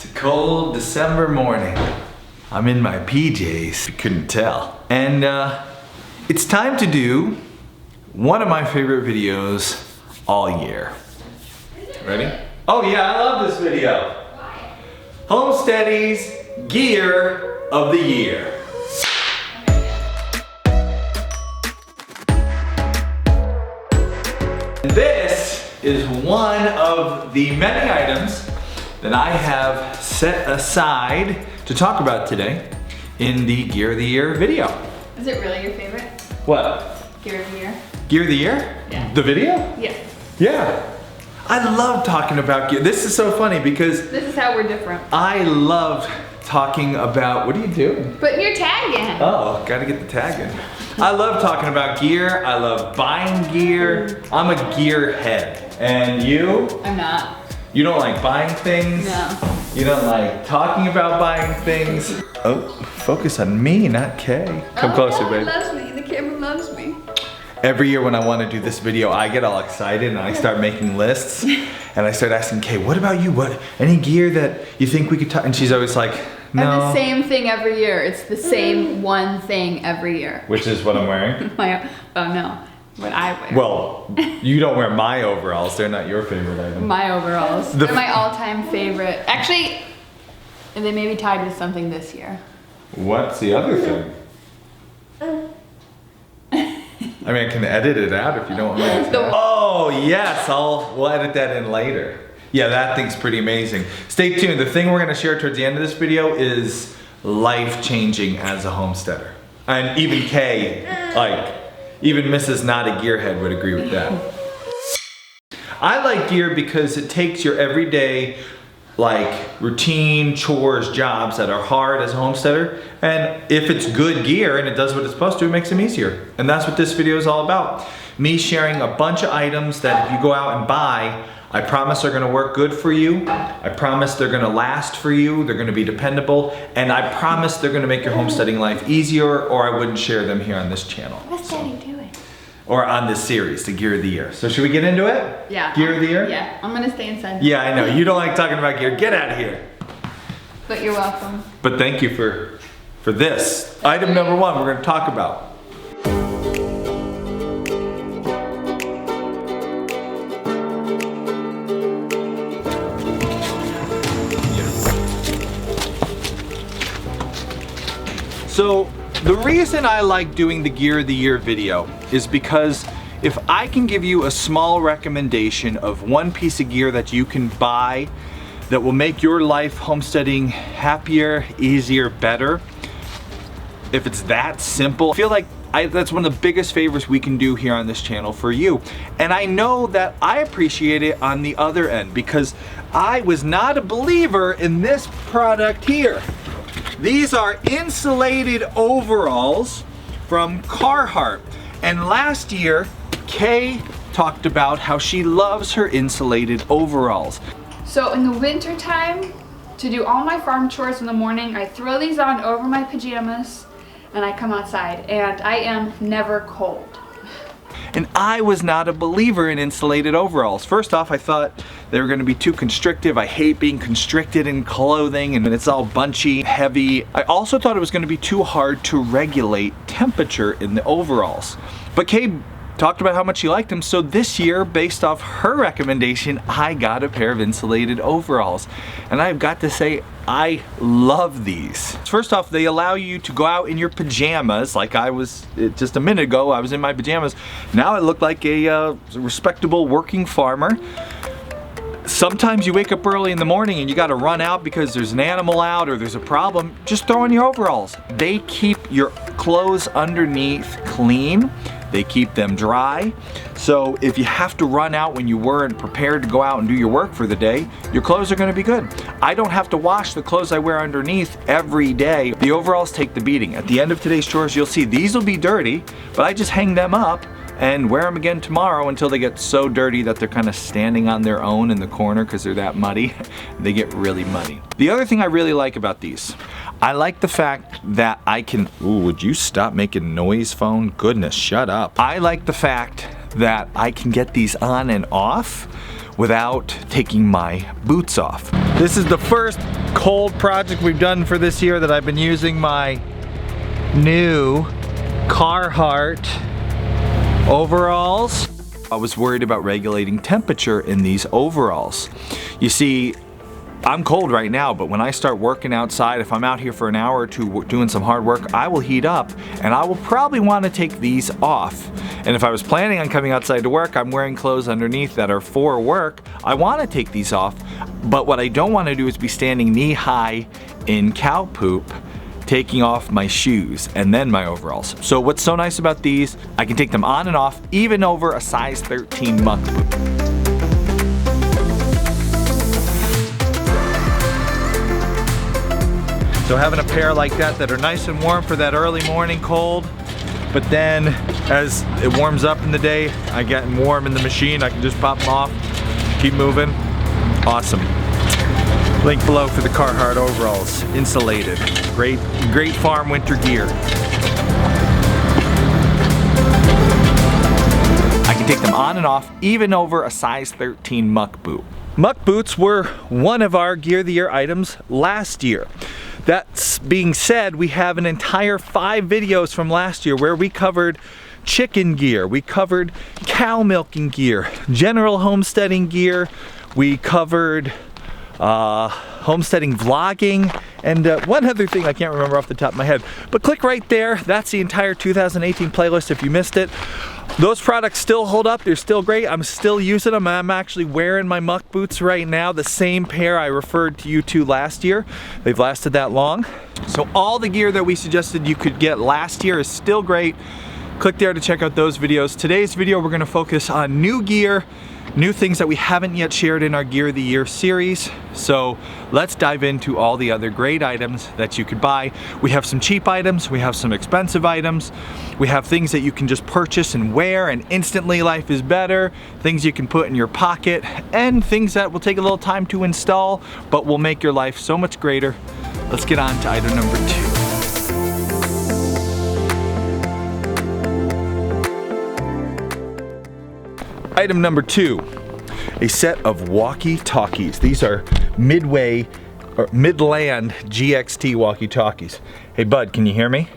It's a cold December morning. I'm in my PJs, if you couldn't tell. And it's time to do one of my favorite videos all year. Ready? Oh yeah, I love this video. Homesteady's Gear of the Year. This is one of the many items that I have set aside to talk about today in the Gear of the Year video. Is it really your favorite? What? Gear of the Year? Gear of the Year? Yeah. The video? Yeah. Yeah. I love talking about gear. This is so funny because This is how we're different. I love talking about, what are you doing? Putting your tag in. Oh, gotta get the tag in. I love talking about gear. I love buying gear. I'm a gear head. And you? I'm not. You don't like buying things? No. You don't like talking about buying things? Oh, focus on me, not Kay. Come closer, babe. He loves me. The camera loves me. Every year when I want to do this video, I get all excited and I start making lists. And I start asking Kay, what about you? What? Any gear that you think we could talk? And she's always like, no. I have the same thing every year. It's the same one thing every year. Which is what I'm wearing? Oh no, what I wear. Well, you don't wear my overalls. They're not your favorite item. My overalls. They're my all-time favorite. Actually, they may be tied with something this year. What's the other thing? I mean, I can edit it out if you don't want me to. Oh, yes, we'll edit that in later. Yeah, that thing's pretty amazing. Stay tuned. The thing we're gonna share towards the end of this video is life-changing as a homesteader. And even Kay, even Mrs. Not a Gearhead would agree with that. I like gear because it takes your everyday, routine, chores, jobs that are hard as a homesteader, and if it's good gear and it does what it's supposed to, it makes them easier. And that's what this video is all about. Me sharing a bunch of items that if you go out and buy, I promise are gonna work good for you. I promise they're gonna last for you. They're gonna be dependable. And I promise they're gonna make your homesteading life easier, or I wouldn't share them here on this channel. What's Daddy doing? Or on this series, the Gear of the Year. So should we get into it? Yeah. Gear of the Year? Yeah, I'm gonna stay inside. Yeah, I know. You don't like talking about gear. Get out of here. But you're welcome. But thank you for this. Item number one we're gonna talk about. So the reason I like doing the Gear of the Year video is because if I can give you a small recommendation of one piece of gear that you can buy that will make your life homesteading happier, easier, better, if it's that simple, I feel like that's one of the biggest favors we can do here on this channel for you. And I know that I appreciate it on the other end because I was not a believer in this product here. These are insulated overalls from Carhartt. And last year, Kay talked about how she loves her insulated overalls. So in the winter time, to do all my farm chores in the morning, I throw these on over my pajamas and I come outside and I am never cold. And I was not a believer in insulated overalls. First off, I thought they were gonna be too constrictive. I hate being constricted in clothing and it's all bunchy, heavy. I also thought it was gonna be too hard to regulate temperature in the overalls. But Kay talked about how much she liked them, so this year, based off her recommendation, I got a pair of insulated overalls. And I've got to say, I love these. First off, they allow you to go out in your pajamas, like I was just a minute ago, I was in my pajamas. Now I look like a respectable working farmer. Sometimes you wake up early in the morning and you gotta run out because there's an animal out or there's a problem. Just throw on your overalls. They keep your clothes underneath clean. They keep them dry. So if you have to run out when you weren't prepared to go out and do your work for the day, your clothes are gonna be good. I don't have to wash the clothes I wear underneath every day. The overalls take the beating. At the end of today's chores, you'll see these will be dirty, but I just hang them up and wear them again tomorrow until they get so dirty that they're kind of standing on their own in the corner because they're that muddy. They get really muddy. The other thing I really like about these, I like the fact that I can, ooh, would you stop making noise, phone? Goodness, shut up. I like the fact that I can get these on and off without taking my boots off. This is the first cold project we've done for this year that I've been using my new Carhartt Overalls. I was worried about regulating temperature in these overalls. You see, I'm cold right now, but when I start working outside, if I'm out here for an hour or two doing some hard work, I will heat up and I will probably want to take these off. And if I was planning on coming outside to work, I'm wearing clothes underneath that are for work, I want to take these off. But what I don't want to do is be standing knee high in cow poop, taking off my shoes and then my overalls. So what's so nice about these, I can take them on and off even over a size 13 muck boot. So having a pair like that are nice and warm for that early morning cold, but then as it warms up in the day, I get warm in the machine, I can just pop them off, keep moving. Awesome. Link below for the Carhartt Overalls, insulated. Great farm winter gear. I can take them on and off, even over a size 13 muck boot. Muck boots were one of our Gear of the Year items last year. That being said, we have an entire 5 videos from last year where we covered chicken gear, we covered cow milking gear, general homesteading gear, we covered homesteading vlogging, and one other thing I can't remember off the top of my head. But click right there, that's the entire 2018 playlist if you missed it. Those products still hold up, they're still great, I'm still using them. I'm actually wearing my muck boots right now, the same pair I referred to you to last year. They've lasted that long. So all the gear that we suggested you could get last year is still great. Click there to check out those videos. Today's video we're gonna focus on new gear, new things that we haven't yet shared in our Gear of the Year series. So let's dive into all the other great items that you could buy. We have some cheap items, we have some expensive items, we have things that you can just purchase and wear and instantly life is better, things you can put in your pocket, and things that will take a little time to install but will make your life so much greater. Let's get on to item number 2. Item number 2, a set of Walkie Talkies. These are Midland GXT Walkie Talkies. Hey bud, can you hear me?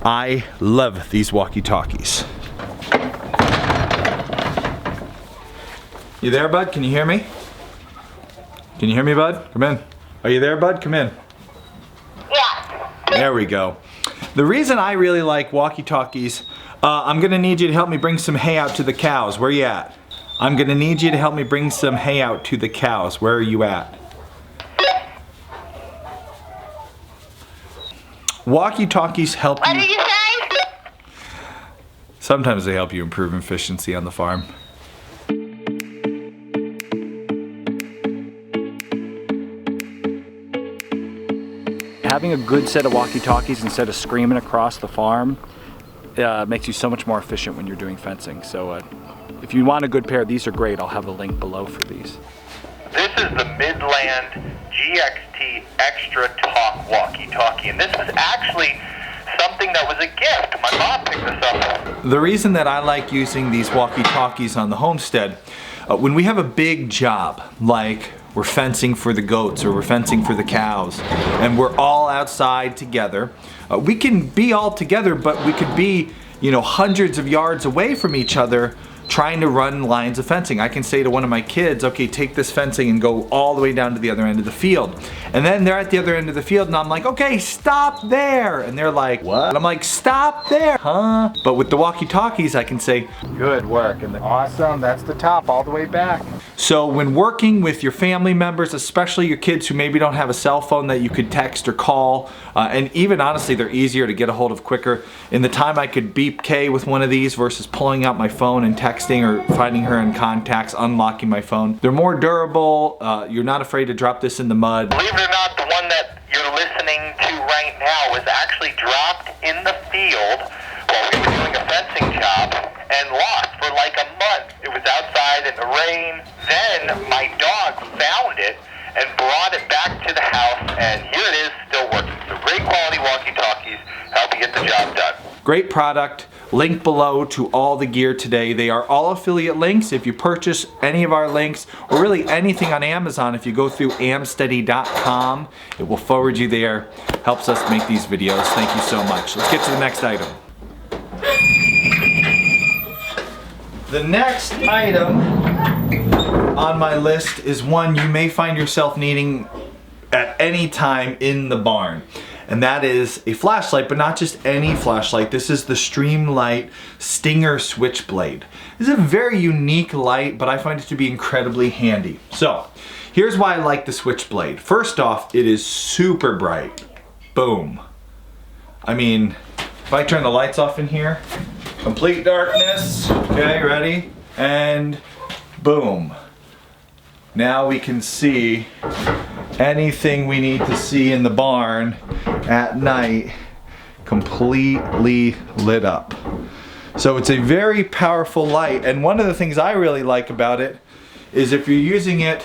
I love these Walkie Talkies. You there, bud? Can you hear me? Can you hear me, bud? Come in. Are you there, bud? Come in. Yeah. There we go. The reason I really like Walkie Talkies, I'm gonna need you to help me bring some hay out to the cows. Where you at? I'm gonna need you to help me bring some hay out to the cows. Where are you at? Walkie Talkies help you. What did you say? Sometimes they help you improve efficiency on the farm. Having a good set of Walkie Talkies instead of screaming across the farm makes you so much more efficient when you're doing fencing. So if you want a good pair, these are great. I'll have a link below for these. This is the Midland GXT Extra Talk Walkie Talkie, and this was actually something that was a gift. My mom picked this up. The reason that I like using these Walkie Talkies on the homestead, when we have a big job, like we're fencing for the goats or we're fencing for the cows, and we're all outside together, we can be all together, but we could be, you know, hundreds of yards away from each other trying to run lines of fencing. I can say to one of my kids, okay, take this fencing and go all the way down to the other end of the field. And then they're at the other end of the field and I'm like, okay, stop there. And they're like, what? And I'm like, stop there, huh? But with the Walkie Talkies, I can say, good work. And awesome, that's the top all the way back. So when working with your family members, especially your kids who maybe don't have a cell phone that you could text or call, and even honestly, they're easier to get a hold of quicker. In the time I could beep Kay with one of these versus pulling out my phone and texting or finding her in contacts, unlocking my phone. They're more durable. You're not afraid to drop this in the mud. Believe it or not, the one that you're listening to right now was actually dropped in the field while we were doing a fencing job and lost for like a month. It was outside in the rain. Then my dog found it and brought it back to the house, and here it is, still working. So great quality Walkie Talkies help you get the job done. Great product. Link below to all the gear today. They are all affiliate links. If you purchase any of our links, or really anything on Amazon, if you go through Homesteady.com, it will forward you there. Helps us make these videos. Thank you so much. Let's get to the next item. The next item on my list is one you may find yourself needing at any time in the barn. And that is a flashlight, but not just any flashlight. This is the Streamlight Stinger Switchblade. This is a very unique light, but I find it to be incredibly handy. So, here's why I like the Switchblade. First off, it is super bright. Boom. I mean, if I turn the lights off in here, complete darkness. Okay, ready? And boom. Now we can see anything we need to see in the barn at night, completely lit up. So it's a very powerful light, and one of the things I really like about it is if you're using it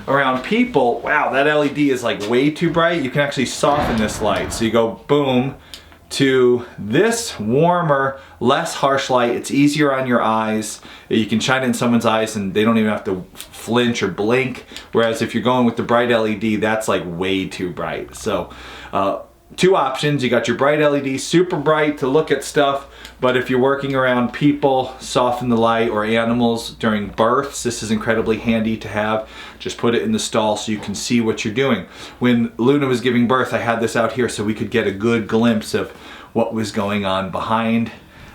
around people, wow, that LED is like way too bright. You can actually soften this light. So you go boom to this warmer, less harsh light. It's easier on your eyes. You can shine it in someone's eyes and they don't even have to flinch or blink. Whereas if you're going with the bright LED, that's like way too bright. So two options. You got your bright LED, super bright to look at stuff, but if you're working around people, soften the light, or animals during births, this is incredibly handy to have. Just put it in the stall so you can see what you're doing. When Luna was giving birth, I had this out here so we could get a good glimpse of what was going on behind.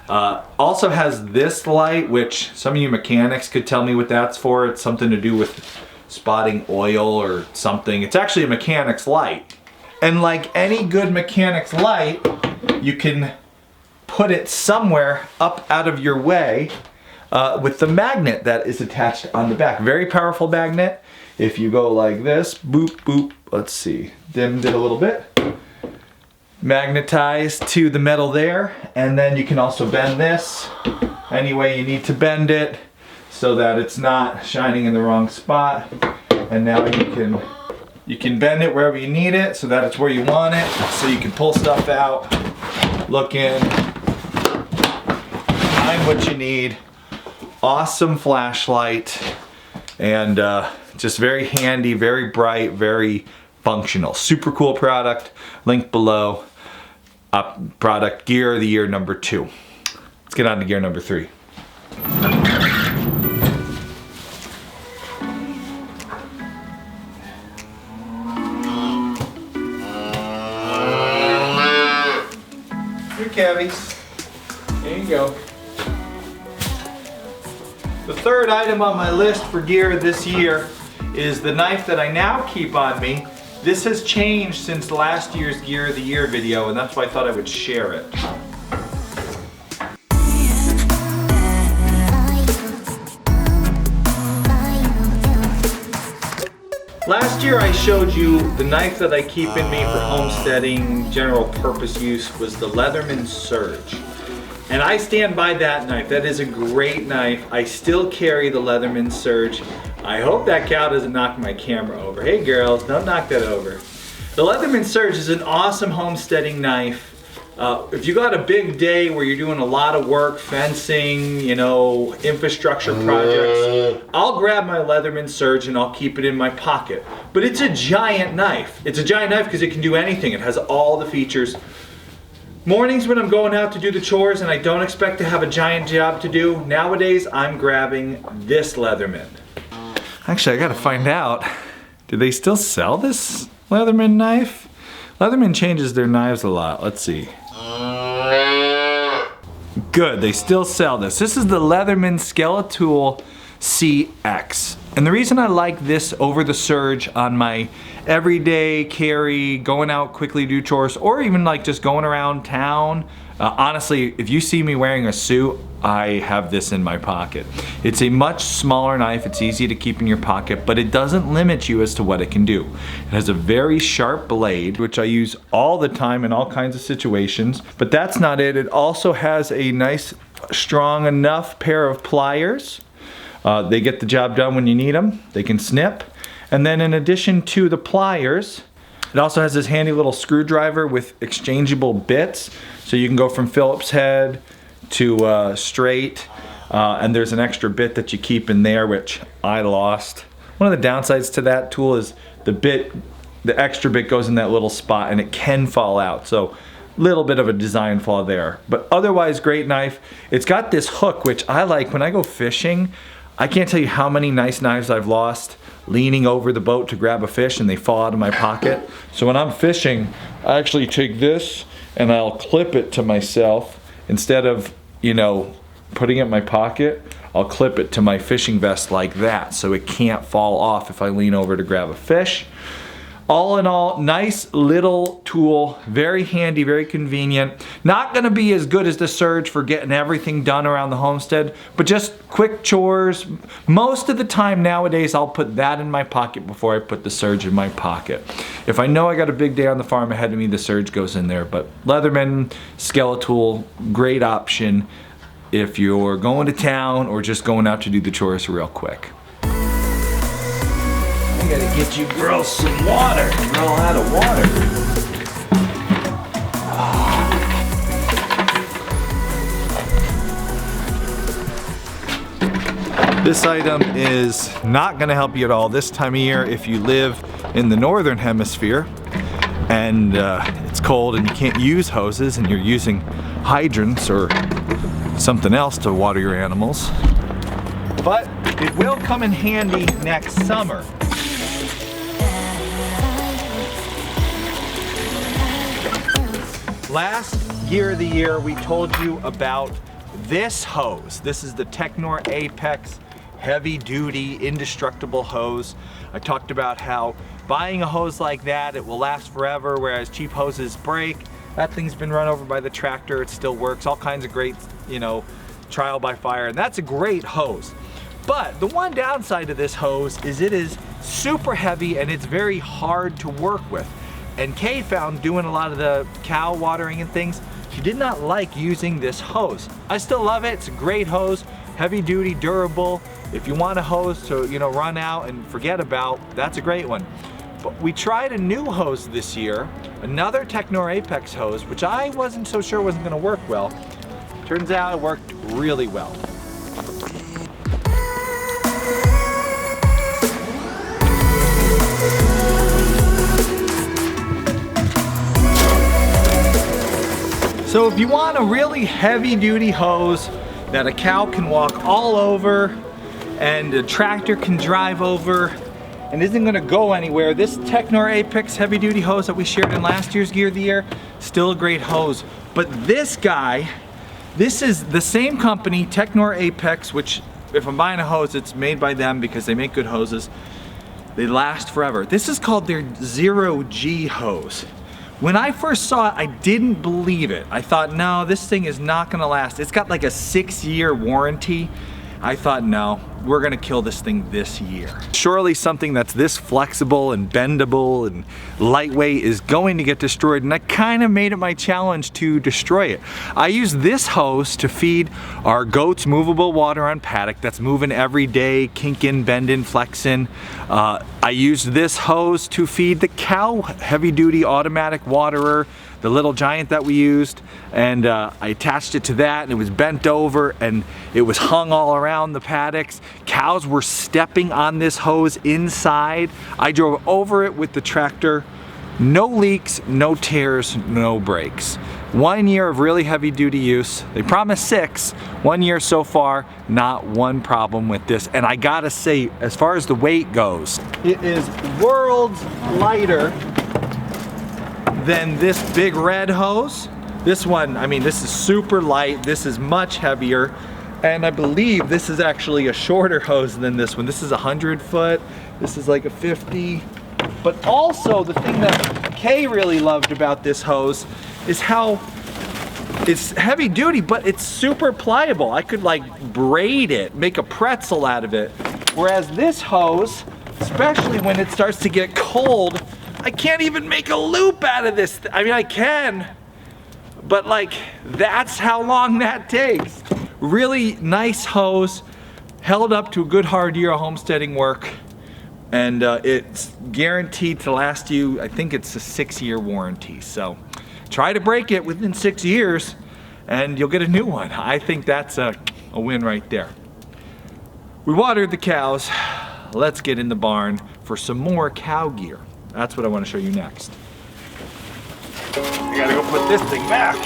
Also has this light, which some of you mechanics could tell me what that's for. It's something to do with spotting oil or something. It's actually a mechanic's light. And like any good mechanic's light, you can put it somewhere up out of your way with the magnet that is attached on the back. Very powerful magnet. If you go like this, boop, boop, let's see, dimmed it a little bit. Magnetized to the metal there, and then you can also bend this any way you need to bend it so that it's not shining in the wrong spot. And now you can bend it wherever you need it so that it's where you want it, so you can pull stuff out, look in, find what you need. Awesome flashlight, and just very handy, very bright, very functional. Super cool product. Link below. Product gear of the year number 2. Let's get on to gear number 3. Here, Cavies. There you go. The third item on my list for gear this year is the knife that I now keep on me. This has changed since last year's Gear of the Year video, and that's why I thought I would share it. Last year I showed you the knife that I keep in me for homesteading, general purpose use, was the Leatherman Surge. And I stand by that knife. That is a great knife. I still carry the Leatherman Surge. I hope that cow doesn't knock my camera over. Hey girls, don't knock that over. The Leatherman Surge is an awesome homesteading knife. If you got a big day where you're doing a lot of work, fencing, you know, infrastructure projects, I'll grab my Leatherman Surge and I'll keep it in my pocket. But it's a giant knife. It's a giant knife because it can do anything. It has all the features. Mornings when I'm going out to do the chores and I don't expect to have a giant job to do, nowadays I'm grabbing this Leatherman. Actually, I gotta find out, do they still sell this Leatherman knife? Leatherman changes their knives a lot. Let's see. Good, they still sell this. This is the Leatherman Skeletool CX. And the reason I like this over the Surge on my everyday carry, going out quickly to do chores, or even like just going around town. Honestly, if you see me wearing a suit, I have this in my pocket. It's a much smaller knife. It's easy to keep in your pocket, but it doesn't limit you as to what it can do. It has a very sharp blade, which I use all the time in all kinds of situations, but that's not it. It also has a nice, strong enough pair of pliers. They get the job done when you need them. They can snip. And then in addition to the pliers, it also has this handy little screwdriver with exchangeable bits. So you can go from Phillips head to straight, and there's an extra bit that you keep in there, which I lost. One of the downsides to that tool is the extra bit goes in that little spot and it can fall out. So little bit of a design flaw there, but otherwise great knife. It's got this hook, which I like. When I go fishing, I can't tell you how many nice knives I've lost leaning over the boat to grab a fish and they fall out of my pocket. So when I'm fishing, I actually take this and I'll clip it to myself instead of, you know, putting it in my pocket. I'll clip it to my fishing vest like that so it can't fall off if I lean over to grab a fish. All in all, nice little tool, very handy, very convenient. Not gonna be as good as the Surge for getting everything done around the homestead, but just quick chores. Most of the time nowadays, I'll put that in my pocket before I put the Surge in my pocket. If I know I got a big day on the farm ahead of me, the Surge goes in there, but Leatherman, Skeletal, great option if you're going to town or just going out to do the chores real quick. I gotta get you girls some water. You're all out of water. This item is not gonna help you at all this time of year if you live in the northern hemisphere and it's cold and you can't use hoses and you're using hydrants or something else to water your animals. But it will come in handy next summer. Last gear of the year, we told you about this hose. This is the Technor Apex heavy duty indestructible hose. I talked about how buying a hose like that, it will last forever, whereas cheap hoses break. That thing's been run over by the tractor, it still works. All kinds of great, you know, trial by fire, and that's a great hose. But the one downside of this hose is it is super heavy and it's very hard to work with. And Kay found doing a lot of the cow watering and things, she did not like using this hose. I still love it, it's a great hose, heavy duty, durable. If you want a hose to, you know, run out and forget about, that's a great one. But we tried a new hose this year, another Technor Apex hose, which I wasn't so sure wasn't gonna work well. Turns out it worked really well. So if you want a really heavy duty hose that a cow can walk all over and a tractor can drive over and isn't gonna go anywhere, this Technor Apex heavy duty hose that we shared in last year's Gear of the Year, still a great hose. But this guy, this is the same company, Technor Apex, which if I'm buying a hose, it's made by them because they make good hoses. They last forever. This is called their 0G hose. When I first saw it, I didn't believe it. I thought, no, this thing is not gonna last. It's got like a 6-year warranty. I thought, no, we're gonna kill this thing this year. Surely something that's this flexible and bendable and lightweight is going to get destroyed, and I kind of made it my challenge to destroy it. I use this hose to feed our goats movable water on paddock that's moving every day, kinking, bending, flexing. I used this hose to feed the cow heavy duty automatic waterer, the little giant that we used, and I attached it to that and it was bent over and it was hung all around the paddocks. Cows were stepping on this hose inside. I drove over it with the tractor. No leaks, no tears, no breaks. 1 year of really heavy duty use. They promised 6. 1 year so far, not one problem with this. And I gotta say, as far as the weight goes, it is worlds lighter than this big red hose. This one, I mean, this is super light. This is much heavier. And I believe this is actually a shorter hose than this one. This is 100 foot. This is like a 50. But also the thing that Kay really loved about this hose is how it's heavy duty, but it's super pliable. I could like braid it, make a pretzel out of it. Whereas this hose, especially when it starts to get cold, I can't even make a loop out of this. I mean, I can, but like, that's how long that takes. Really nice hose, held up to a good hard year of homesteading work, and it's guaranteed to last you, I think it's a 6-year warranty. So try to break it within 6 years and you'll get a new one. I think that's a win right there. We watered the cows. Let's get in the barn for some more cow gear. That's what I want to show you next. I gotta go put this thing back.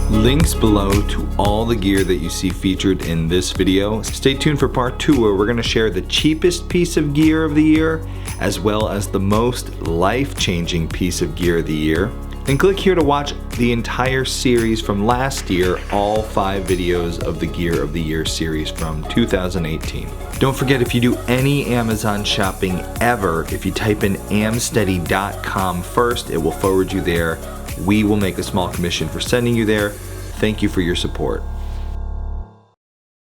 Links below to all the gear that you see featured in this video. Stay tuned for part 2 where we're going to share the cheapest piece of gear of the year as well as the most life-changing piece of gear of the year. And click here to watch the entire series from last year, all 5 videos of the Gear of the Year series from 2018. Don't forget, if you do any Amazon shopping ever, if you type in Homesteady.com first, it will forward you there. We will make a small commission for sending you there. Thank you for your support.